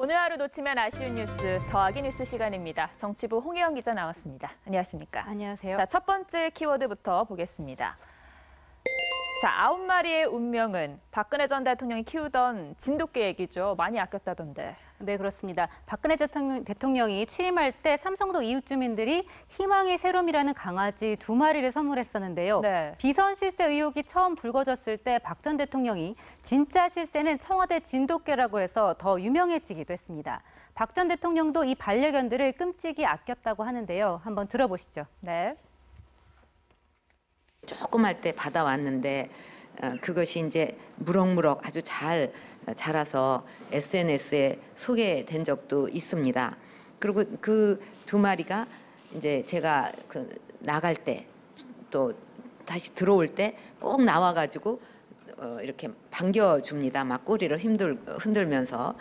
오늘 하루 놓치면 아쉬운 뉴스 더하기 뉴스 시간입니다. 정치부 홍혜영 기자 나왔습니다. 안녕하십니까? 안녕하세요. 자, 첫 번째 키워드부터 보겠습니다. 자, 9마리의 운명은 박근혜 전 대통령이 키우던 진돗개 얘기죠. 많이 아꼈다던데. 네, 그렇습니다. 박근혜 대통령이 취임할 때 삼성동 이웃 주민들이 희망의 새롬이라는 강아지 2마리를 선물했었는데요. 네. 비선 실세 의혹이 처음 불거졌을 때 박 전 대통령이 진짜 실세는 청와대 진돗개라고 해서 더 유명해지기도 했습니다. 박 전 대통령도 이 반려견들을 끔찍이 아꼈다고 하는데요. 한번 들어보시죠. 네. 조금 할 때 받아왔는데 그것이 이제 무럭무럭 아주 잘 자라서 SNS에 소개된 적도 있습니다. 그리고 그 2마리가 이제 제가 나갈 때 또 다시 들어올 때 꼭 나와가지고 이렇게 반겨줍니다. 막 꼬리를 흔들면서.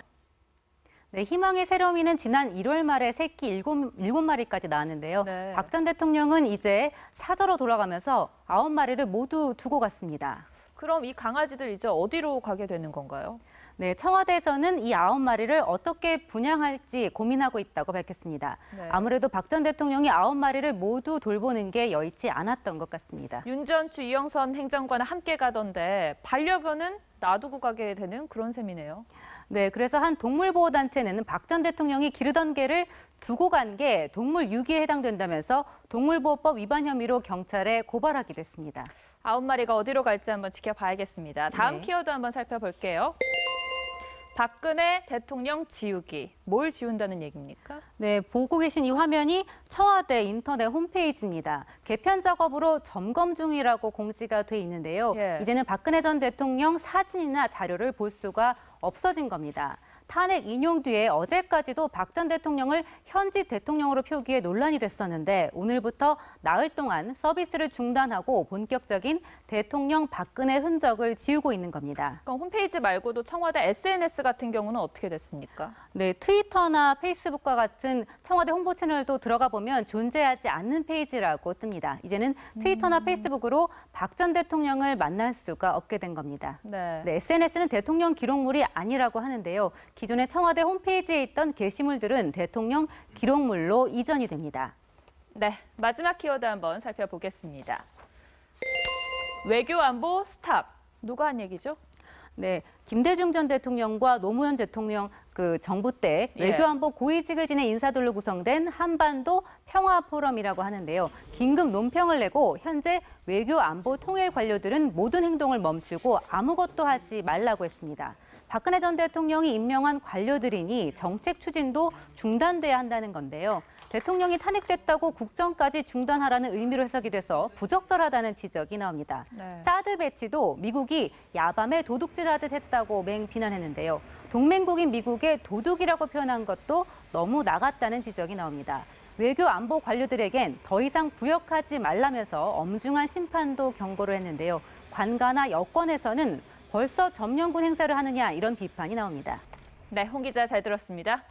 네, 희망의 새롬이는 지난 1월 말에 새끼 7마리까지 낳았는데요. 네. 박 전 대통령은 이제 사저로 돌아가면서 9마리를 모두 두고 갔습니다. 그럼 이 강아지들 이제 어디로 가게 되는 건가요? 네, 청와대에서는 이 9마리를 어떻게 분양할지 고민하고 있다고 밝혔습니다. 네. 아무래도 박 전 대통령이 9마리를 모두 돌보는 게 여의치 않았던 것 같습니다. 윤 전 주 이영선 행정관은 함께 가던데 반려견은 놔두고 가게 되는 그런 셈이네요. 네, 그래서 한 동물보호단체는 박 전 대통령이 기르던 개를 두고 간 게 동물 유기에 해당된다면서 동물보호법 위반 혐의로 경찰에 고발하기도 했습니다. 9마리가 어디로 갈지 한번 지켜봐야겠습니다. 다음 네. 키워드 한번 살펴볼게요. 박근혜 대통령 지우기. 뭘 지운다는 얘기입니까? 네, 보고 계신 이 화면이 청와대 인터넷 홈페이지입니다. 개편 작업으로 점검 중이라고 공지가 돼 있는데요. 예. 이제는 박근혜 전 대통령 사진이나 자료를 볼 수가 없어진 겁니다. 탄핵 인용 뒤에 어제까지도 박 전 대통령을 현직 대통령으로 표기해 논란이 됐었는데 오늘부터 나흘 동안 서비스를 중단하고 본격적인 대통령 박근혜 흔적을 지우고 있는 겁니다. 그럼 홈페이지 말고도 청와대 SNS 같은 경우는 어떻게 됐습니까? 네, 트위터나 페이스북과 같은 청와대 홍보 채널도 들어가 보면 존재하지 않는 페이지라고 뜹니다. 이제는 트위터나 페이스북으로 박 전 대통령을 만날 수가 없게 된 겁니다. 네. 네, SNS는 대통령 기록물이 아니라고 하는데요. 기존의 청와대 홈페이지에 있던 게시물들은 대통령 기록물로 이전이 됩니다. 네, 마지막 키워드 한번 살펴보겠습니다. 외교 안보 스탑. 누가 한 얘기죠? 네, 김대중 전 대통령과 노무현 대통령 정부 때 예. 외교안보 고위직을 지낸 인사들로 구성된 한반도 평화포럼이라고 하는데요. 긴급 논평을 내고 현재 외교안보 통일 관료들은 모든 행동을 멈추고 아무것도 하지 말라고 했습니다. 박근혜 전 대통령이 임명한 관료들이니 정책 추진도 중단돼야 한다는 건데요. 대통령이 탄핵됐다고 국정까지 중단하라는 의미로 해석이 돼서 부적절하다는 지적이 나옵니다. 네. 사드 배치도 미국이 야밤에 도둑질하듯 했다고 비난했는데요. 동맹국인 미국의 도둑이라고 표현한 것도 너무 나갔다는 지적이 나옵니다. 외교 안보 관료들에겐 더 이상 부역하지 말라면서 엄중한 심판도 경고를 했는데요. 관가나 여권에서는 벌써 점령군 행사를 하느냐 이런 비판이 나옵니다. 네, 홍 기자 잘 들었습니다.